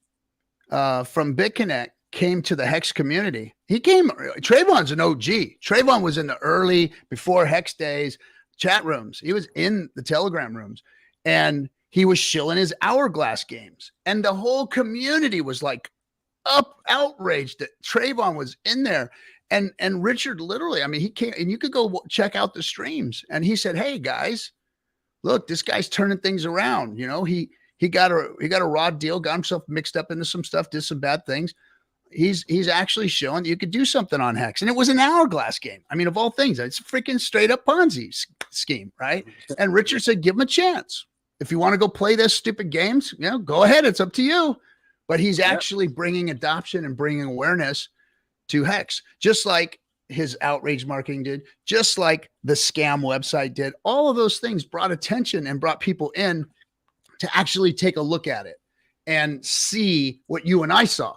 from BitConnect came to the Hex community, Trayvon's an OG. Trayvon was in the early, before Hex days, chat rooms. He was in the Telegram rooms, and he was shilling his Hourglass games. And the whole community was like outraged that Trayvon was in there. And Richard literally, I mean, he came, and you could go check out the streams. And he said, hey guys, look, this guy's turning things around. You know, he got a raw deal, got himself mixed up into some stuff, did some bad things. He's actually showing that you could do something on Hex. And it was an Hourglass game. I mean, of all things, it's a freaking straight up Ponzi scheme, right? And Richard said, give him a chance. If you want to go play this stupid games, you know, go ahead. It's up to you. But he's actually bringing adoption and bringing awareness to Hex, just like his outrage marketing did, just like the scam website did. All of those things brought attention and brought people in to actually take a look at it and see what you and I saw,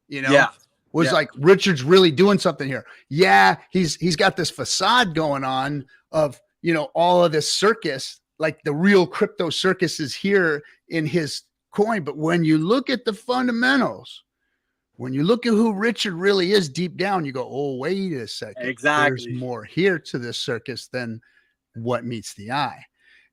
you know, was like, Richard's really doing something here. Yeah. He's got this facade going on of, you know, all of this circus, like the real crypto circus is here in his coin. But when you look at the fundamentals, when you look at who Richard really is deep down, you go, oh, wait a second. Exactly. There's more here to this circus than what meets the eye.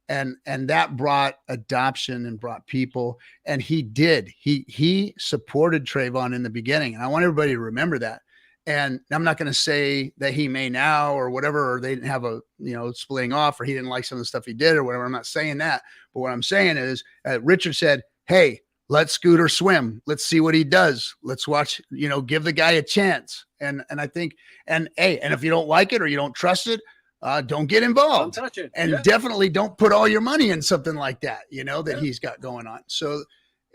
And that brought adoption and brought people. And he supported Trayvon in the beginning. And I want everybody to remember that. And I'm not going to say that he may now or whatever, or they didn't have a, you know, splitting off, or he didn't like some of the stuff he did or whatever. I'm not saying that. But what I'm saying is Richard said, hey, let Scooter swim. Let's see what he does. Let's watch, you know, give the guy a chance. And I think, and if you don't like it or you don't trust it, don't get involved. Don't touch it. And definitely don't put all your money in something like that, you know, that he's got going on. So,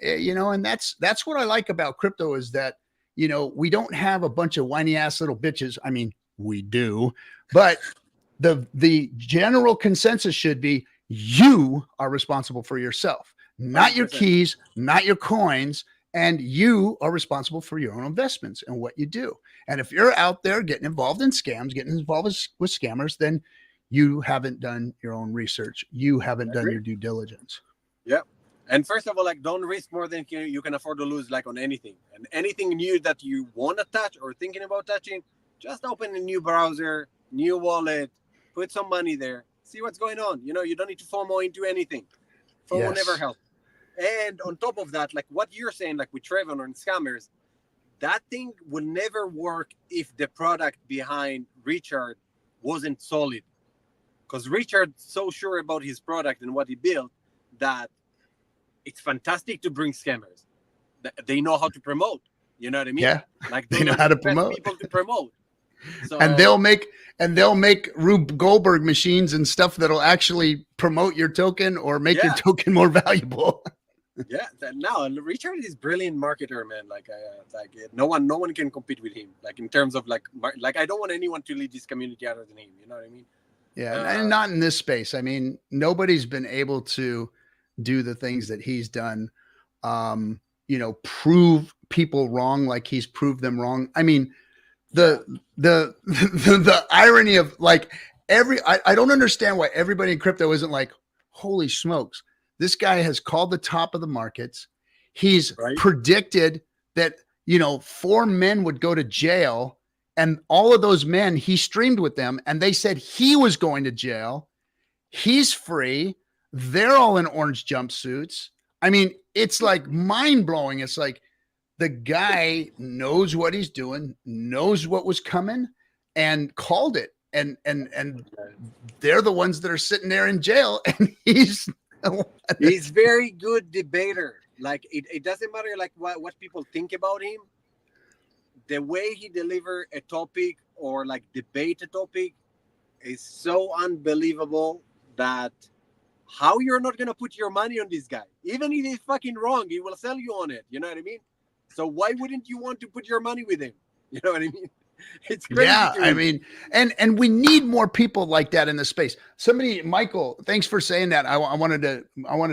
you know, and that's what I like about crypto is that, you know, we don't have a bunch of whiny ass little bitches. I mean, we do, but the general consensus should be you are responsible for yourself, not 100%. Your keys, not your coins. And you are responsible for your own investments and what you do. And if you're out there getting involved in scams, getting involved with scammers, then you haven't done your own research. You haven't done your due diligence. Yeah. And first of all, like, don't risk more than you can afford to lose, like, on anything. And anything new that you want to touch or thinking about touching, just open a new browser, new wallet, put some money there, see what's going on. You know, you don't need to FOMO into anything. FOMO never helps. And on top of that, like what you're saying, like with Trayvon and scammers, that thing will never work if the product behind Richard wasn't solid. Because Richard's so sure about his product and what he built that it's fantastic to bring scammers. They know how to promote. You know what I mean? Yeah, like they know how to promote. People to promote. So, and they'll make Rube Goldberg machines and stuff that'll actually promote your token or make your token more valuable. Yeah, no, Richard is brilliant marketer, man. No one can compete with him. Like in terms of like I don't want anyone to lead this community other than him. You know what I mean? Yeah, and Uh, not in this space. I mean, nobody's been able to do the things that he's done. Um, prove people wrong like he's proved them wrong. I mean, yeah, the irony of like I don't understand why everybody in crypto isn't like, holy smokes, this guy has called the top of the markets. He's right. predicted that 4 men would go to jail, and all of those men, he streamed with them, and they said he was going to jail. He's free. They're all in orange jumpsuits. I mean, it's like mind blowing. It's like the guy knows what he's doing, knows what was coming, and called it. And they're the ones that are sitting there in jail, and He's very good debater. Like it doesn't matter like what people think about him. The way he deliver a topic or like debate a topic is so unbelievable that how you're not gonna put your money on this guy, even if he's fucking wrong, he will sell you on it. You know what I mean? So why wouldn't you want to put your money with him? You know what I mean? It's crazy. Yeah, I mean, and we need more people like that in the space. Somebody, Michael, thanks for saying that. I wanted to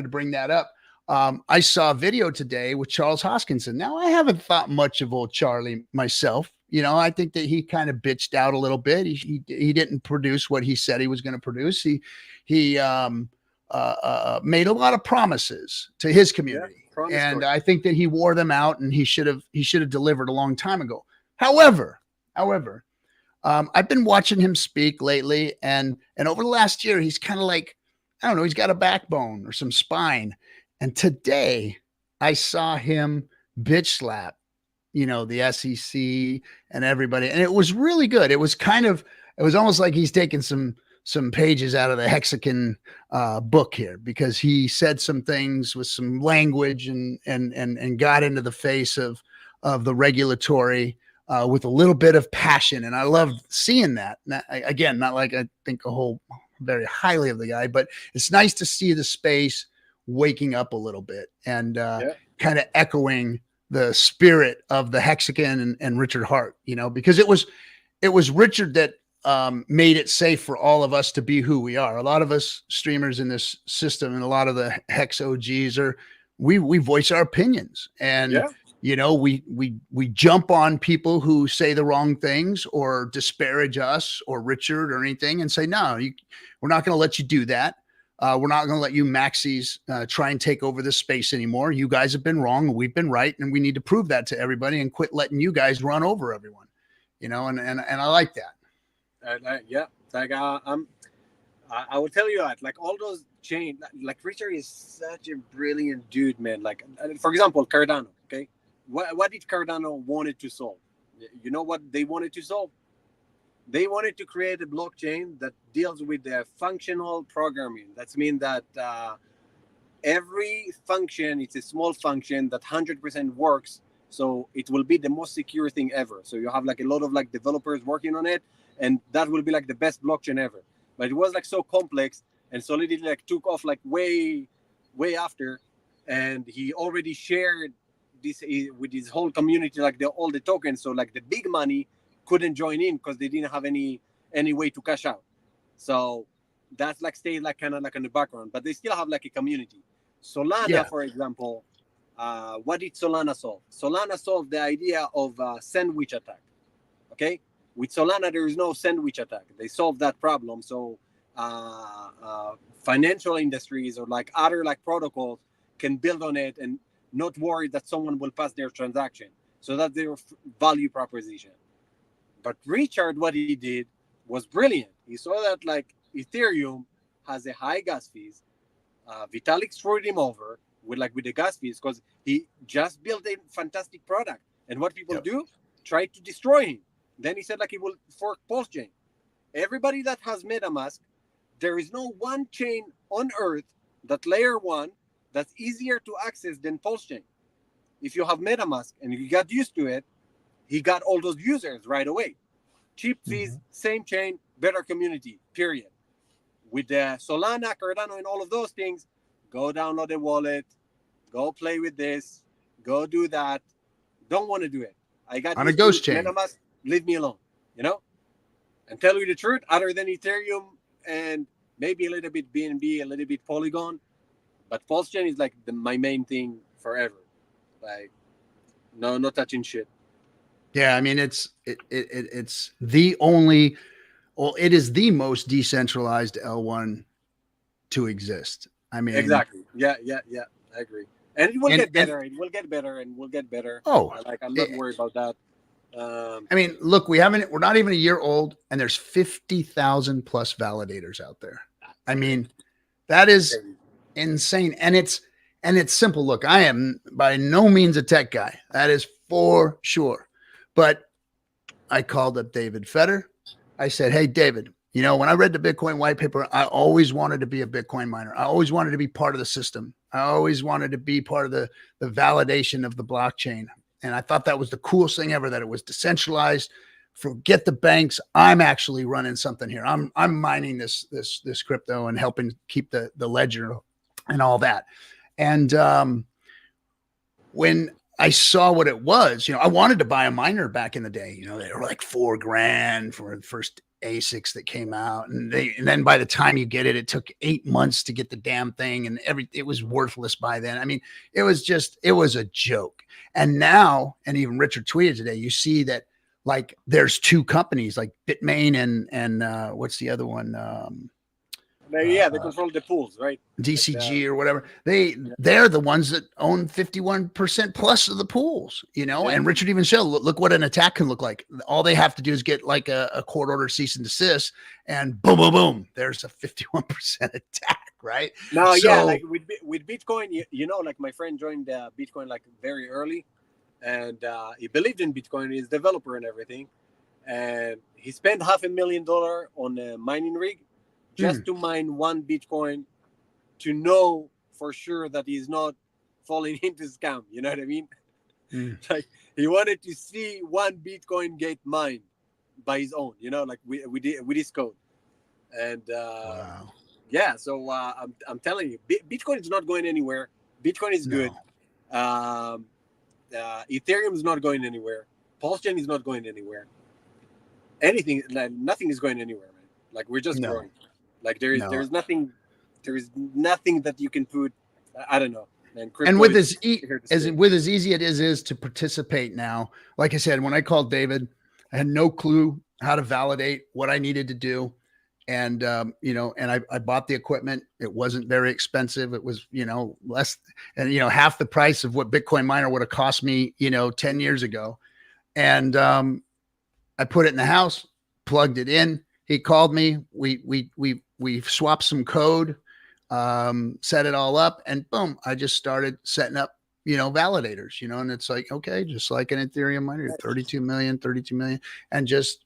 bring that up. I saw a video today with Charles Hoskinson. Now, I haven't thought much of old Charlie myself. I think that he kind of bitched out a little bit. He didn't produce what he said he was going to produce. He made a lot of promises to his community, and I think that he wore them out, and he should have delivered a long time ago. However, I've been watching him speak lately, and over the last year, he's kind of like, I don't know, he's got a backbone or some spine. And today, I saw him bitch slap, the SEC and everybody, and it was really good. It was almost like he's taking some pages out of the Hexican book here, because he said some things with some language and got into the face of the regulatory. With a little bit of passion. And I loved seeing that. Again, not like I think very highly of the guy, but it's nice to see the space waking up a little bit and kind of echoing the spirit of the Hexican and Richard Hart, because it was Richard that made it safe for all of us to be who we are. A lot of us streamers in this system and a lot of the Hex OGs we voice our opinions, and we jump on people who say the wrong things or disparage us or Richard or anything, and say, no, we're not going to let you do that. We're not going to let you maxis try and take over this space anymore. You guys have been wrong. We've been right. And we need to prove that to everybody and quit letting you guys run over everyone, and I like that. I will tell you that, like, all those chain, like Richard is such a brilliant dude, man. Like, for example, Cardano. Okay, what did Cardano wanted to solve? You know what they wanted to solve? They wanted to create a blockchain that deals with the functional programming. That means that every function, it's a small function that 100% works. So it will be the most secure thing ever. So you have like a lot of like developers working on it, and that will be like the best blockchain ever. But it was like so complex, and Solidity like took off like way after, and he already shared this with his whole community, like all the tokens. So like the big money couldn't join in because they didn't have any way to cash out. So that's like stayed like kind of like in the background, but they still have like a community. Solana, for example, what did Solana solve? Solana solved the idea of sandwich attack. Okay, with Solana there is no sandwich attack. They solved that problem. So financial industries or like other like protocols can build on it and not worry that someone will pass their transaction. So that's their value proposition. But Richard, what he did was brilliant. He saw that like Ethereum has a high gas fees. Vitalik screwed him over with the gas fees because he just built a fantastic product. And what people do, try to destroy him. Then he said like he will fork PulseChain. Everybody that has MetaMask, there is no one chain on earth that layer one that's easier to access than PulseChain. If you have MetaMask and you got used to it, he got all those users right away. Cheap fees, same chain, better community, period. With the Solana, Cardano, and all of those things, go download a wallet, Go play with this. Go do that. Don't want to do it. I got On a used to ghost chain. MetaMask. Leave me alone. You know. And tell you the truth, other than Ethereum and maybe a little bit BNB, a little bit Polygon, but PulseChain is like my main thing forever. Like, no touching shit. Yeah, I mean it's the only, well, it is the most decentralized L1 to exist. I mean, Exactly. Yeah. I agree. And it will get better. It will get better, and will get better. Oh, like I'm not worried about that. I mean, look, we're not even a year old, and there's 50,000 plus validators out there. I mean, that is insane. And it's simple. Look, I am by no means a tech guy. That is for sure. But I called up David Fetter. I said, hey, David, you know, when I read the Bitcoin white paper, I always wanted to be a Bitcoin miner. I always wanted to be part of the system. I always wanted to be part of the validation of the blockchain. And I thought that was the coolest thing ever, that it was decentralized. Forget the banks. I'm actually running something here. I'm mining this crypto and helping keep the ledger and all that. And when I saw what it was, you know, I wanted to buy a miner back in the day. You know, they were like $4,000 for the first ASICs that came out, and then by the time you get it, it took 8 months to get the damn thing, and it was worthless by then. I mean, it was a joke. And now, and even Richard tweeted today, you see that like there's two companies like Bitmain and what's the other one? They control the pools, right? DCG or whatever. They're the ones that own 51% plus of the pools, you know. And Richard even showed, look what an attack can look like. All they have to do is get like a court order cease and desist, and boom, boom, boom, there's a 51% attack, right? No, yeah, like with Bitcoin, you know, like my friend joined Bitcoin like very early, and he believed in Bitcoin. He's a developer and everything, and he spent $500,000 on a mining rig just to mine one Bitcoin, to know for sure that he's not falling into scam. You know what I mean? Like he wanted to see one Bitcoin get mined by his own, you know, like we did with his code. And wow. Yeah, so I'm telling you, Bitcoin is not going anywhere. Bitcoin is good. Ethereum is not going anywhere. PulseChain is not going anywhere. Anything, like, nothing is going anywhere, man. Like we're just growing. Like there is nothing that you can put. I don't know. And with as easy it is to participate now. Like I said, when I called David, I had no clue how to validate what I needed to do. And, you know, and I bought the equipment. It wasn't very expensive. It was, you know, less and, you know, half the price of what Bitcoin miner would have cost me, you know, 10 years ago. And I put it in the house, plugged it in. He called me. We swapped some code, set it all up, and boom, I just started setting up, you know, validators, you know, and it's like, okay, just like an Ethereum miner, 32 million, and just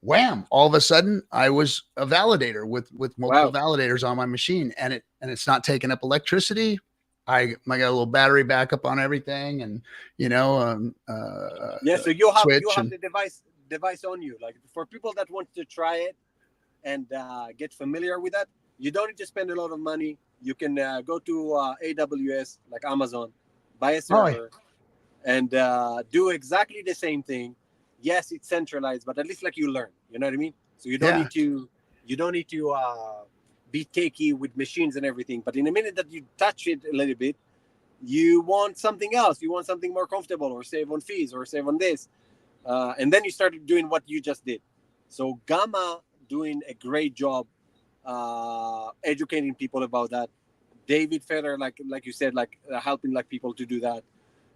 wham, all of a sudden I was a validator with multiple validators on my machine, and it's not taking up electricity. I got a little battery backup on everything, and you know, so you have the device on you. Like for people that want to try it and get familiar with that, you don't need to spend a lot of money. You can go to AWS, like Amazon, buy a server, and do exactly the same thing. Yes, it's centralized, but at least like you learn. You know what I mean? So you don't need to be cakey with machines and everything. But in a minute that you touch it a little bit, you want something else. You want something more comfortable, or save on fees, or save on this. And then you started doing what you just did. So Gamma doing a great job educating people about that. David Feather, like you said, like helping like people to do that.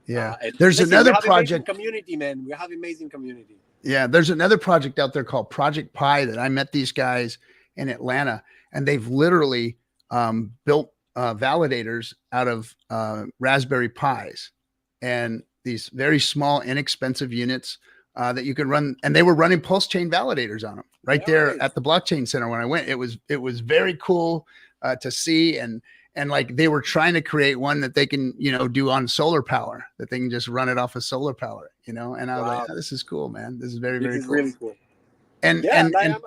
Yeah, there's another project. Community, man. We have amazing community. Yeah, there's another project out there called Project Pi that I met these guys in Atlanta, and they've literally built validators out of Raspberry Pis, and these very small, inexpensive units that you can run. And they were running PulseChain validators on them there at the blockchain center when I went. It was very cool to see, and like they were trying to create one that they can, you know, do on solar power, that they can just run it off of solar power, you know. And I was like, oh, this is cool, man. This is very cool. Really cool. And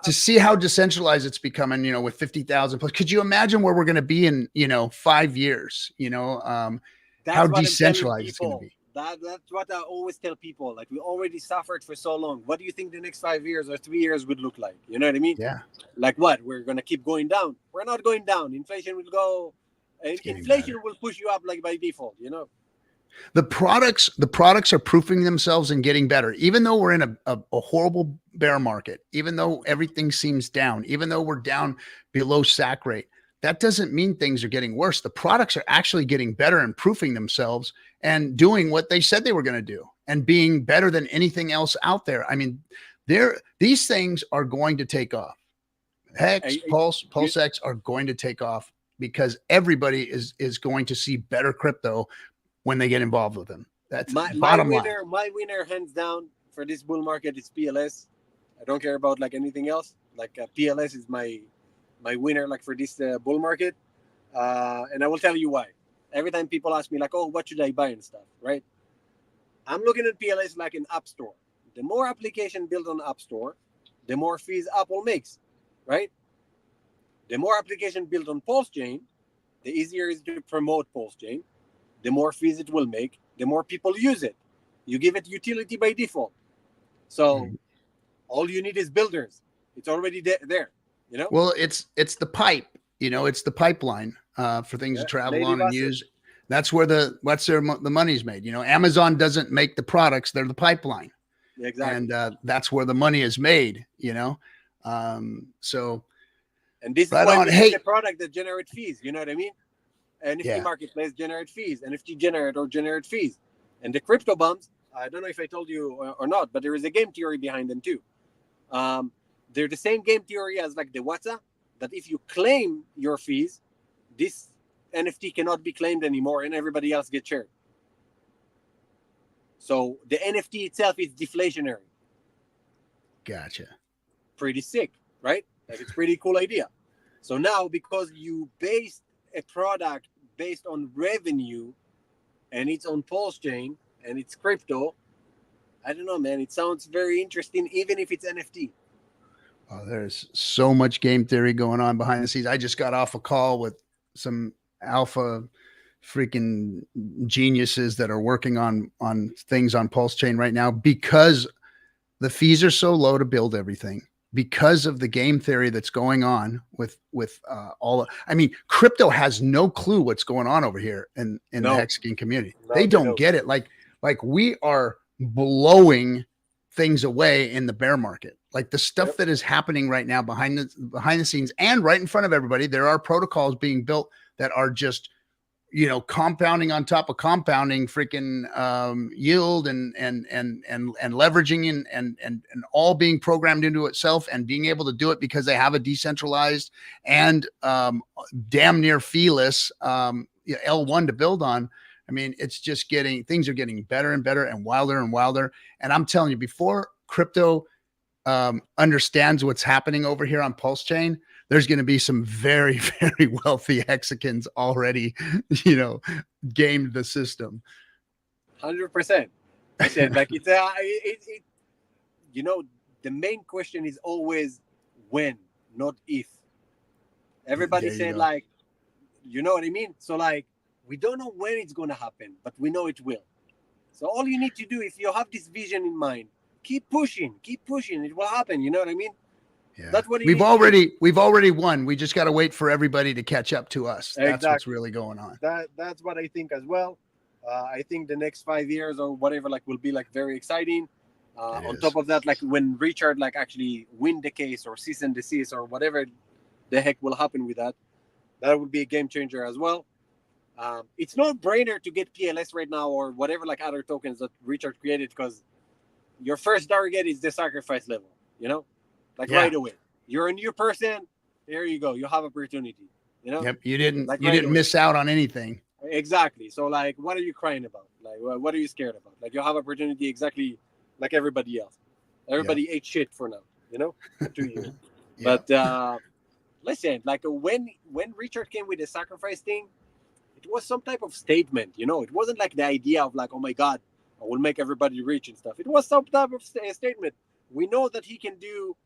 to see how decentralized it's becoming, you know, with 50,000 plus. Could you imagine where we're going to be in, you know, 5 years? You know, how That's what I'm telling decentralized it's going to people. be. That's what I always tell people. Like, we already suffered for so long. What do you think the next 5 years or 3 years would look like? You know what I mean? Yeah, Like, what? We're gonna keep going down? We're not going down. Inflation will go. it's getting Inflation better. will push you up like by default. The products are proving themselves and getting better, even though we're in a horrible bear market, even though everything seems down, even though we're down below sack rate. That doesn't mean things are getting worse. The products are actually getting better and proving themselves and doing what they said they were going to do and being better than anything else out there. I mean, these things are going to take off. Hex, Pulse, You, PulseX are going to take off because everybody is going to see better crypto when they get involved with them. That's bottom line. my winner, hands down, for this bull market is PLS. I don't care about like anything else. Like, PLS is my winner, like, for this bull market. And I will tell you why. Every time people ask me like, oh, what should I buy and stuff, right? I'm looking at PLS like an app store. The more application built on app store, the more fees Apple makes, right? The more application built on PulseChain, the easier it is to promote PulseChain. The more fees it will make, the more people use it. You give it utility by default. So all you need is builders. It's already there. Well, it's the pipe. It's the pipeline for things Yeah, to travel native on and asset. use. That's where the money's made. Amazon doesn't make the products; they're the pipeline, Exactly. and that's where the money is made. So And this is right why on. we need Hey, the product that generate fees. You know what I mean? NFT yeah, marketplace generate fees, NFT generate fees. And the crypto bums, I don't know if I told you or not, but there is a game theory behind them too. Um, they're the same game theory as like the WhatsApp, that if you claim your fees, this NFT cannot be claimed anymore and everybody else gets shared. So the NFT itself is deflationary. gotcha. Pretty sick, right? Like, it's pretty cool idea. So now, because you based a product based on revenue and it's on PulseChain and it's crypto, I don't know, man. It sounds very interesting, even if it's NFT. Oh, there's so much game theory going on behind the scenes. I just got off a call with some alpha freaking geniuses that are working on things on PulseChain right now because the fees are so low to build everything because of the game theory that's going on with all. I mean, crypto has no clue what's going on over here in the No, Hexican community. no, They they don't don't. get it. Like we are blowing things away in the bear market. Like the stuff Yep. that is happening right now behind the scenes and right in front of everybody, there are protocols being built that are just compounding on top of compounding freaking yield and leveraging and all being programmed into itself and being able to do it because they have a decentralized and damn near feeless L1 to build on. I mean, it's just things are getting better and better and wilder. And I'm telling you, before crypto understands what's happening over here on PulseChain, there's going to be some very, very wealthy Hexicans already, gamed the system. 100%. Listen, like, you know, the main question is always when, not if. Everybody There you said go. like, you know what I mean? So like, we don't know when it's gonna happen, but we know it will. So all you need to do, if you have this vision in mind, keep pushing. It will happen. You know what I mean? Yeah. That's what you We've need to do. already won. We just got to wait for everybody to catch up to us. That's what's Exactly. really going on. That's what I think as well. I think the next 5 years or whatever like will be like very exciting. It On is. top of that, like when Richard like actually win the case or cease and desist or whatever the heck will happen with that, that would be a game changer as well. It's no brainer to get PLS right now or whatever like other tokens that Richard created, because your first target is the sacrifice level. Like Yeah. right away. You're a new person. There you go. You have opportunity. Yep. You didn't Like right away. miss out on anything. Exactly. So like, what are you crying about? Like, what are you scared about? Like, you have opportunity exactly like everybody else. Everybody ate shit for now. For 2 years. Yeah. But listen, like when Richard came with the sacrifice thing, it was some type of statement. It wasn't like the idea of like, oh my god, I will make everybody rich and stuff. It was some type of statement. We know that he can do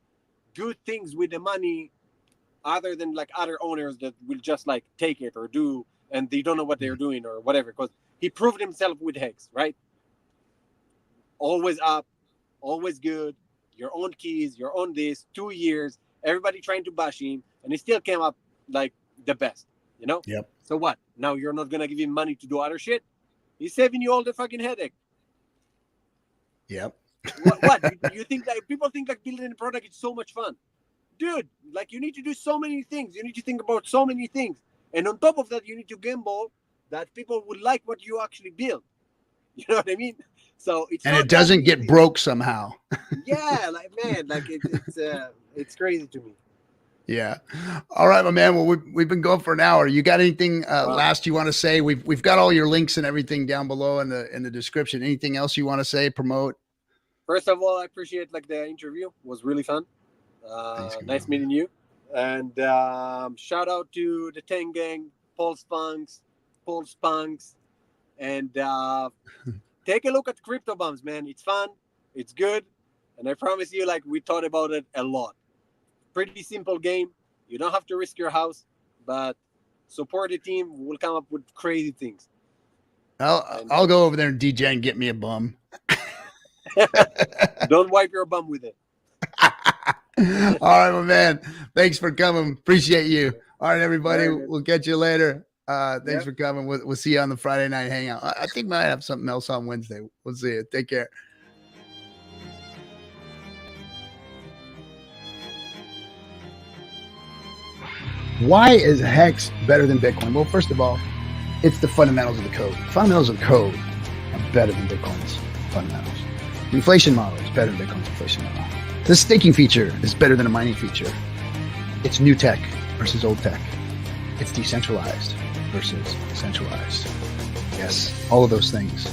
good things with the money, other than like other owners that will just like take it or do, and they don't know what they're doing or whatever. Because he proved himself with Hex, right? Always up, always good, your own keys, your own this, 2 years, everybody trying to bash him, and he still came up like the best, you know? Yep. So what? Now you're not going to give him money to do other shit? He's saving you all the fucking headache. Yep. What? You think like people think like building a product is so much fun? Dude, like you need to do so many things. You need to think about so many things. And on top of that, you need to gamble that people would like what you actually build. You know what I mean? So it's and it doesn't get broke somehow. Yeah, like man, like it's crazy to me. Yeah. All right, my man. Well, we've been going for an hour. You got anything last you want to say? We've got all your links and everything down below in the description. Anything else you want to say, promote? First of all, I appreciate like the interview. It was really fun. Nice meeting you. And shout out to the Tang Gang, Pulse Punks, and take a look at Crypto Bombs, man. It's fun, it's good, and I promise you, like we thought about it a lot. Pretty simple game. You don't have to risk your house, but support the team. We'll come up with crazy things. I'll go over there and DJ and get me a bum. Don't wipe your bum with it. All right, my man. Thanks for coming. Appreciate you. All right, everybody. Right, we'll catch you later. Thanks for coming. We'll see you on the Friday night hangout. I think we might have something else on Wednesday. We'll see you. Take care. Why is Hex better than Bitcoin? Well, first of all, it's the fundamentals of the code. Fundamentals of code are better than Bitcoin's fundamentals. The inflation model is better than Bitcoin's inflation model. The staking feature is better than a mining feature. It's new tech versus old tech. It's decentralized versus centralized. Yes, all of those things